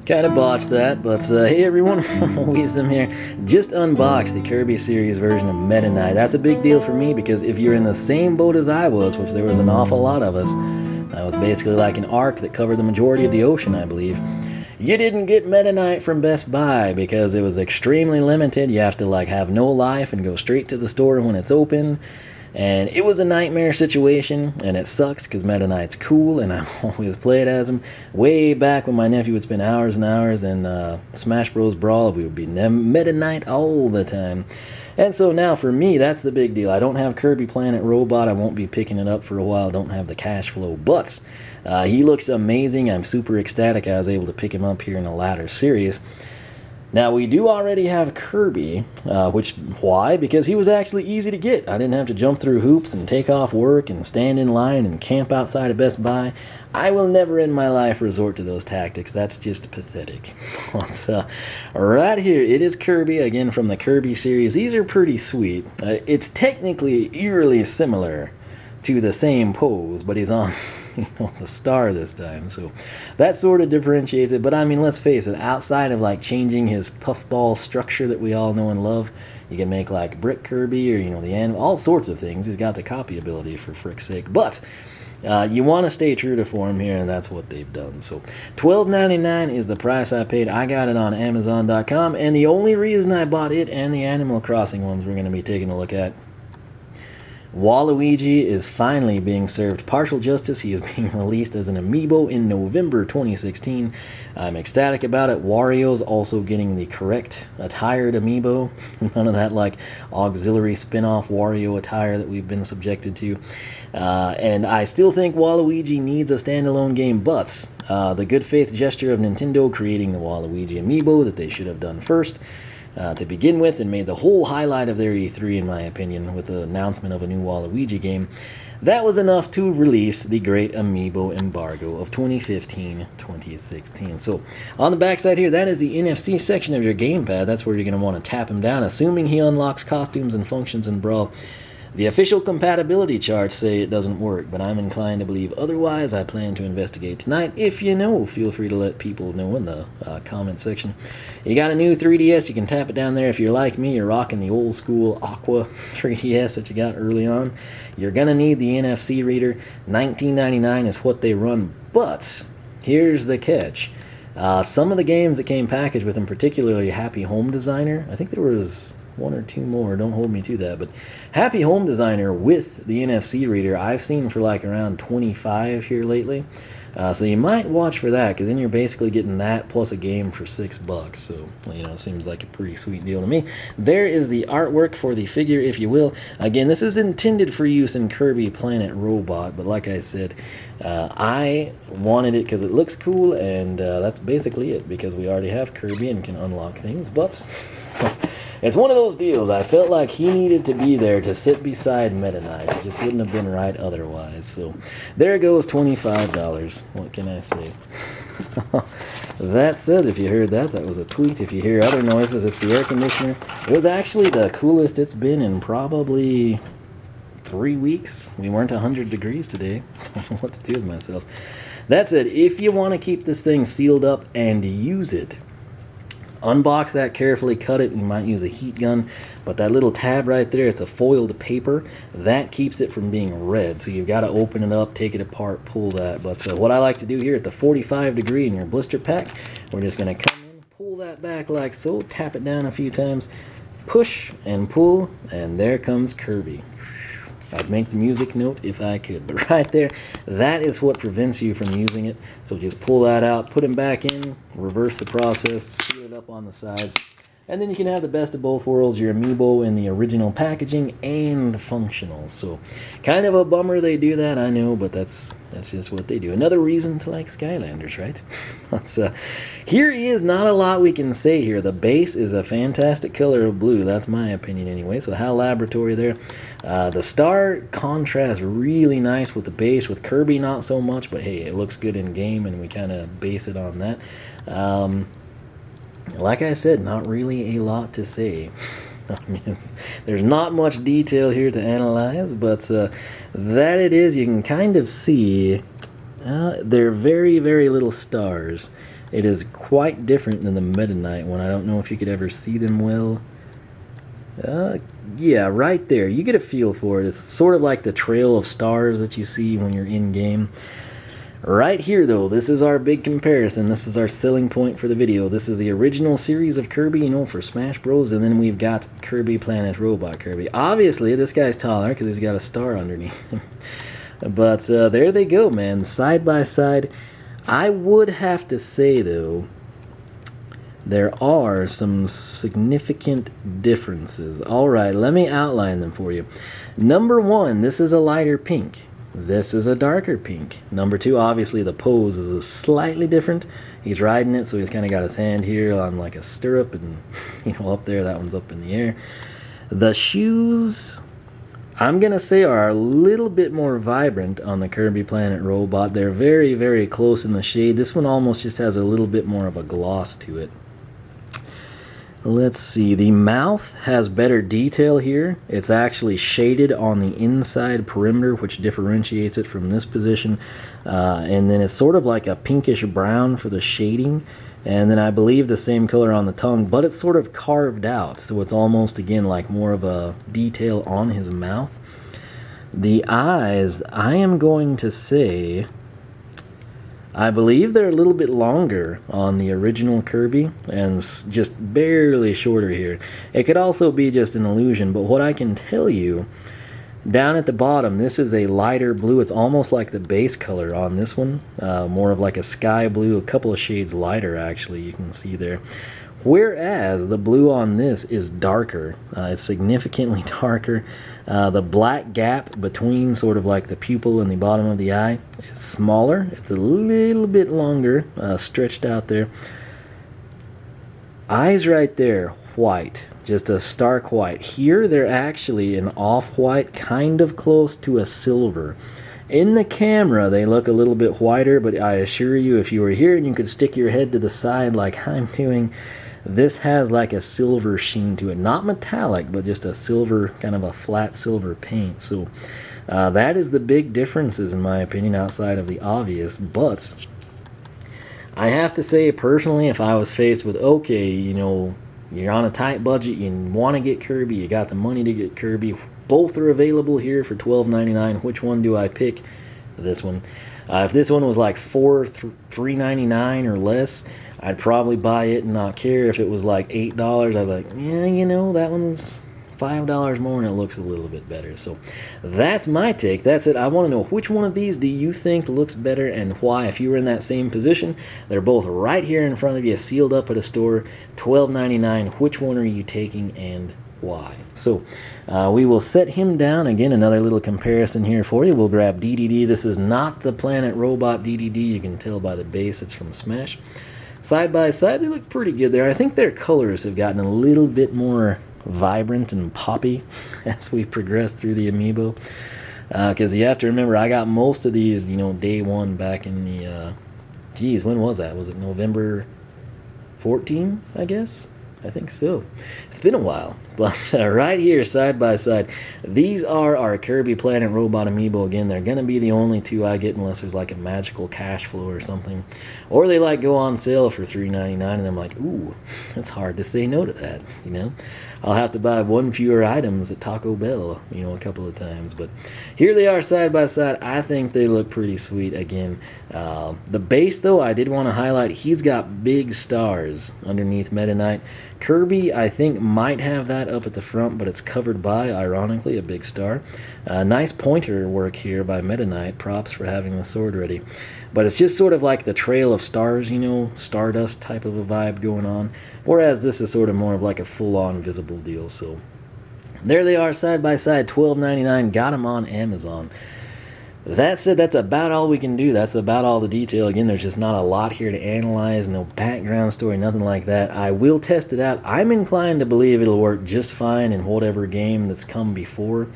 Kind of botched that, but hey everyone, Wisdom here. Just unboxed the Kirby series version of Meta Knight. That's a big deal for me because if you're in the same boat as I was, which there was an awful lot of us, that was basically like an arc that covered the majority of the ocean, I believe. You didn't get Meta Knight from Best Buy because it was extremely limited. You have to have no life and go straight to the store when it's open. And it was a nightmare situation, and it sucks because Meta Knight's cool, and I've always played as him. Way back when my nephew would spend hours and hours in Smash Bros. Brawl, we would be Meta Knight all the time. And so now for me, that's the big deal. I don't have Kirby Planet Robot. I won't be picking it up for a while. I don't have the cash flow, but he looks amazing. I'm super ecstatic I was able to pick him up here in a latter series. Now, we do already have Kirby, why? Because he was actually easy to get. I didn't have to jump through hoops and take off work and stand in line and camp outside of Best Buy. I will never in my life resort to those tactics. That's just pathetic. But right here, it is Kirby, again from the Kirby series. These are pretty sweet. It's technically eerily similar to the same pose, but he's on the star this time, so that sort of differentiates it. But I mean, let's face it, outside of changing his puffball structure that we all know and love, you can make Brick Kirby or the end, all sorts of things. He's got the copy ability, for frick's sake. But you want to stay true to form here, and that's what they've done. So $12.99 is the price I paid. I got it on Amazon.com, and the only reason I bought it and the Animal Crossing ones we're going to be taking a look at. Waluigi is finally being served partial justice. He is being released as an amiibo in November 2016. I'm ecstatic about it. Wario's also getting the correct attired amiibo. None of that auxiliary spin-off Wario attire that we've been subjected to. And I still think Waluigi needs a standalone game, but the good faith gesture of Nintendo creating the Waluigi amiibo that they should have done first, to begin with, and made the whole highlight of their E3, in my opinion, with the announcement of a new Waluigi game. That was enough to release the great amiibo embargo of 2015-2016. So on the backside here, that is the NFC section of your gamepad. That's where you're going to want to tap him down, assuming he unlocks costumes and functions in Brawl. The official compatibility charts say it doesn't work, but I'm inclined to believe otherwise. I plan to investigate tonight. If you know, feel free to let people know in the comment section. You got a new 3DS, you can tap it down there. If you're like me, you're rocking the old school Aqua 3DS that you got early on, you're going to need the NFC reader. $19.99 is what they run, but here's the catch. Some of the games that came packaged with them, particularly Happy Home Designer, I think there was one or two more, don't hold me to that, but Happy Home Designer with the NFC reader I've seen for around $25 here lately. So you might watch for that, because then you're basically getting that plus a game for $6. So it seems like a pretty sweet deal to me. There is the artwork for the figure, if you will. Again, this is intended for use in Kirby Planet Robot, but like I said, I wanted it because it looks cool, and that's basically it, because we already have Kirby and can unlock things. But it's one of those deals. I felt like he needed to be there to sit beside Meta Knight. It just wouldn't have been right otherwise. So there goes $25. What can I say? That said, if you heard that, that was a tweet. If you hear other noises, it's the air conditioner. It was actually the coolest it's been in probably 3 weeks. We weren't 100 degrees today. I don't know what to do with myself. That said, if you want to keep this thing sealed up and use it, unbox that carefully, cut it. You might use a heat gun, but that little tab right there, it's a foiled paper that keeps it from being red. So you've got to open it up, take it apart, pull that. But what I like to do here at the 45 degree in your blister pack, we're just going to come in, pull that back like so, tap it down a few times, push and pull, and there comes Kirby. I'd make the music note if I could, but right there, that is what prevents you from using it. So just pull that out, put him back in, reverse the process, seal it up on the sides, and then you can have the best of both worlds, your amiibo in the original packaging and functional. So kind of a bummer they do that, I know, but that's just what they do. Another reason to like Skylanders, right? Here is not a lot we can say here. The base is a fantastic color of blue. That's my opinion anyway. So HAL Laboratory there. The star contrasts really nice with the base. With Kirby, not so much, but hey, it looks good in game, and we kind of base it on that. Like I said, not really a lot to say. I mean, there's not much detail here to analyze, but that it is, you can kind of see they're very, very little stars. It is quite different than the Meta Knight one. I don't know if you could ever see them well. Yeah, right there. You get a feel for it. It's sort of like the trail of stars that you see when you're in game. Right here, though, this is our big comparison. This is our selling point for the video. This is the original series of Kirby, you know, for Smash Bros. And then we've got Kirby Planet Robot Kirby. Obviously, this guy's taller because he's got a star underneath him. But there they go, man. Side by side. I would have to say, though, there are some significant differences. All right, let me outline them for you. Number one, this is a lighter pink. This is a darker pink. Number two, obviously the pose is slightly different. He's riding it, so he's kind of got his hand here on like a stirrup, and you know, up there, that one's up in the air. The shoes, I'm gonna say, are a little bit more vibrant on the Kirby Planet Robot. They're very, very close in the shade. This one almost just has a little bit more of a gloss to it. Let's see, the mouth has better detail here. It's actually shaded on the inside perimeter, which differentiates it from this position. And then it's sort of like a pinkish brown for the shading. And then I believe the same color on the tongue, but it's sort of carved out. So it's almost, again, like more of a detail on his mouth. The eyes, I am going to say, I believe they're a little bit longer on the original Kirby and just barely shorter here. It could also be just an illusion, but what I can tell you, down at the bottom, this is a lighter blue. It's almost like the base color on this one, more of like a sky blue, a couple of shades lighter actually, you can see there. Whereas the blue on this is darker. It's significantly darker. The black gap between sort of like the pupil and the bottom of the eye is smaller. It's a little bit longer, stretched out there. Eyes right there, white, just a stark white. Here they're actually an off-white, kind of close to a silver. In the camera they look a little bit whiter, but I assure you, if you were here and you could stick your head to the side like I'm doing, this has like a silver sheen to it. Not metallic, but just a silver, kind of a flat silver paint. So that is the big differences in my opinion, outside of the obvious. But I have to say, personally, if I was faced with, okay, you know, you're on a tight budget, you want to get Kirby, you got the money to get Kirby, both are available here for $12.99. Which one do I pick? This one. If this one was like $3.99 or less, I'd probably buy it and not care. If it was like $8, I'd be like, yeah, you know, that one's $5 more and it looks a little bit better. So that's my take. That's it. I want to know, which one of these do you think looks better and why? If you were in that same position, they're both right here in front of you, sealed up at a store, $12.99. Which one are you taking and why? So we will set him down. Again, another little comparison here for you. We'll grab DDD. This is not the Planet Robot DDD. You can tell by the base it's from Smash. Side by side, they look pretty good there. I think their colors have gotten a little bit more vibrant and poppy as we progress through the amiibo. Because you have to remember, I got most of these, you know, day one back in the, geez, when was that? Was it November 14, I guess? I think so. It's been a while. But right here, side by side, these are our Kirby Planet Robot amiibo. Again, they're going to be the only two I get unless there's like a magical cash flow or something. Or they like go on sale for $3.99 and I'm like, ooh, it's hard to say no to that, you know. I'll have to buy one fewer items at Taco Bell, you know, a couple of times. But here they are side by side. I think they look pretty sweet. Again, the base, though, I did want to highlight, he's got big stars underneath Meta Knight. Kirby, I think, might have that up at the front, but it's covered by, ironically, a big star. Nice pointer work here by Meta Knight. Props for having the sword ready. But it's just sort of like the trail of stars, you know, Stardust type of a vibe going on. Whereas this is sort of more of like a full-on visible deal. So there they are side by side, $12.99. Got them on Amazon. That's it. That's about all we can do. That's about all the detail. Again, there's just not a lot here to analyze. No background story, nothing like that. I will test it out. I'm inclined to believe it'll work just fine in whatever game that's come before.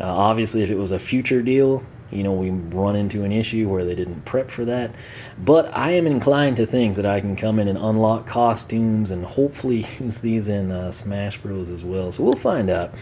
Obviously, if it was a future deal, we run into an issue where they didn't prep for that. But I am inclined to think that I can come in and unlock costumes and hopefully use these in Smash Bros as well. So we'll find out.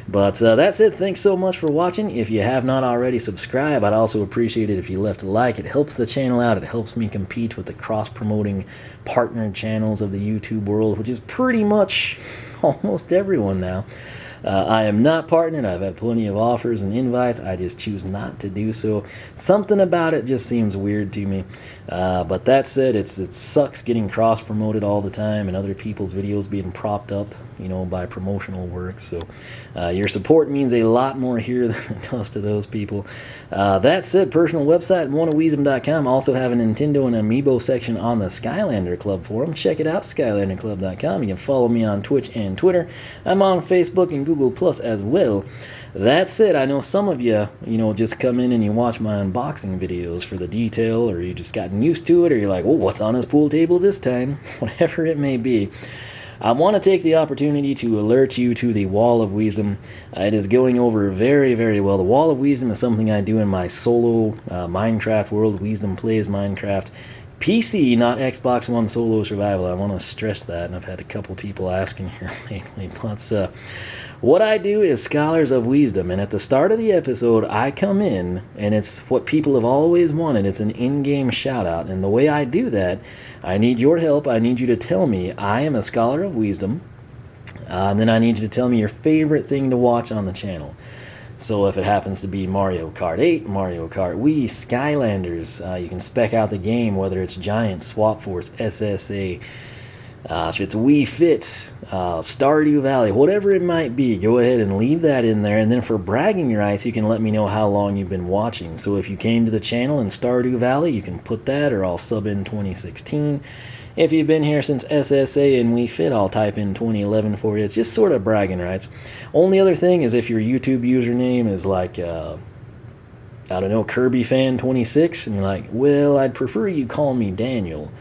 But that's it. Thanks so much for watching. If you have not already, subscribe. I'd also appreciate it if you left a like. It helps the channel out. It helps me compete with the cross-promoting partnered channels of the YouTube world, which is pretty much almost everyone now. I am not partnered. I've had plenty of offers and invites. I just choose not to do so. Something about it just seems weird to me. But that said, it sucks getting cross-promoted all the time and other people's videos being propped up, by promotional work. So your support means a lot more here than it does to those people. That said, personal website, wallofwiisdom.com. Also have a Nintendo and Amiibo section on the Skylander Club forum. Check it out, skylanderclub.com. You can follow me on Twitch and Twitter. I'm on Facebook and Google Plus as well. That's it. I know some of you, just come in and you watch my unboxing videos for the detail, or you just gotten used to it, or you're like, well, what's on his pool table this time? Whatever it may be. I want to take the opportunity to alert you to the Wall of Wiisdom. It is going over very, very well. The Wall of Wiisdom is something I do in my solo Minecraft world. Wiisdom plays Minecraft. PC, not Xbox One solo survival. I want to stress that, and I've had a couple people asking here lately. But what I do is Scholars of Wiisdom, and at the start of the episode, I come in, and it's what people have always wanted. It's an in-game shout-out, and the way I do that, I need your help. I need you to tell me I am a Scholar of Wiisdom, and then I need you to tell me your favorite thing to watch on the channel. So if it happens to be Mario Kart 8, Mario Kart Wii, Skylanders, you can spec out the game, whether it's Giant, Swap Force, SSA, if it's Wii Fit, Stardew Valley, whatever it might be, go ahead and leave that in there. And then for bragging rights, you can let me know how long you've been watching. So if you came to the channel in Stardew Valley, you can put that, or I'll sub in 2016. If you've been here since SSA and Wii Fit, I'll type in 2011 for you. It's just sort of bragging rights. Only other thing is if your YouTube username is like, I don't know, Kirby Fan 26, and you're like, well, I'd prefer you call me Daniel.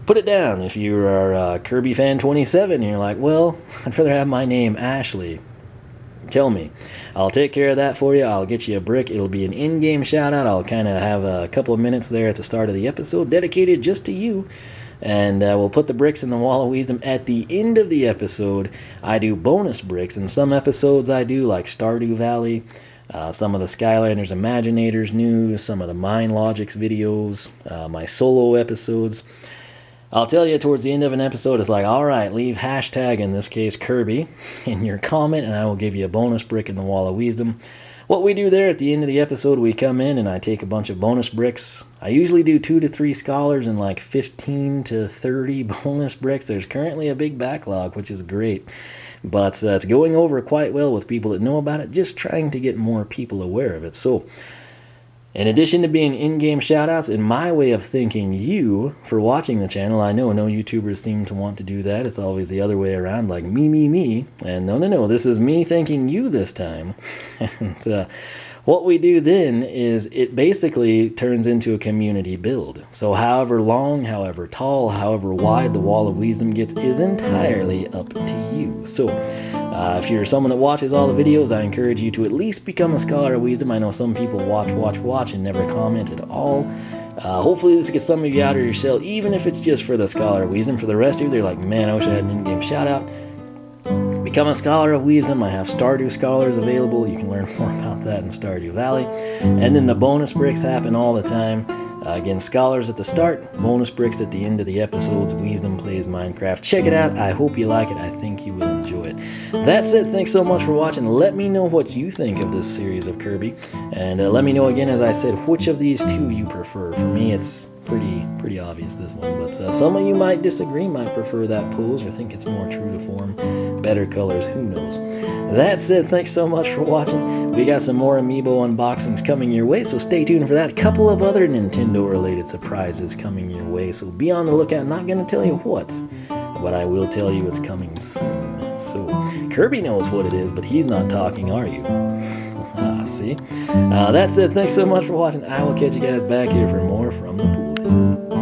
Put it down. If you are Kirby Fan 27, and you're like, well, I'd rather have my name Ashley, tell me. I'll take care of that for you. I'll get you a brick. It'll be an in-game shout-out. I'll kind of have a couple of minutes there at the start of the episode dedicated just to you. And we'll put the bricks in the Wall of Wiisdom at the end of the episode. I do bonus bricks. In some episodes I do, like Stardew Valley, some of the Skylanders Imaginators news, some of the Mind Logics videos, my solo episodes. I'll tell you towards the end of an episode, it's like, all right, leave hashtag, in this case Kirby, in your comment, and I will give you a bonus brick in the Wall of Wiisdom. What we do there at the end of the episode, we come in and I take a bunch of bonus bricks. I usually do 2 to 3 scholars and like 15 to 30 bonus bricks. There's currently a big backlog, which is great. But it's going over quite well with people that know about it, just trying to get more people aware of it. So, in addition to being in-game shoutouts, in my way of thanking you for watching the channel, I know no YouTubers seem to want to do that. It's always the other way around, like me. And no, this is me thanking you this time. And what we do then is it basically turns into a community build. So however long, however tall, however wide the Wall of Wiisdom gets is entirely up to you. So if you're someone that watches all the videos, I encourage you to at least become a Scholar of Wiisdom. I know some people watch and never comment at all. Hopefully this gets some of you out of your cell, even if it's just for the Scholar of Wiisdom. For the rest of you, they're like, man, I wish I had an in-game shout-out. Become a Scholar of Wiisdom. I have Stardew Scholars available. You can learn more about that in Stardew Valley. And then the bonus bricks happen all the time. Again, Scholars at the start, bonus bricks at the end of the episodes. Wiisdom Plays Minecraft. Check it out. I hope you like it. I think you will enjoy it. That's it. Thanks so much for watching. Let me know what you think of this series of Kirby. And let me know again, as I said, which of these two you prefer. For me, it's pretty obvious, this one. But some of you might disagree, might prefer that pose, or think it's more true to form. Better colors, who knows. That's it. Thanks so much for watching. We got some more Amiibo unboxings coming your way, so stay tuned for that. A couple of other Nintendo-related surprises coming your way, so be on the lookout. Not going to tell you what, but I will tell you it's coming soon. So, Kirby knows what it is, but he's not talking, are you? See? That's it. Thanks so much for watching. I will catch you guys back here for more from the pool table.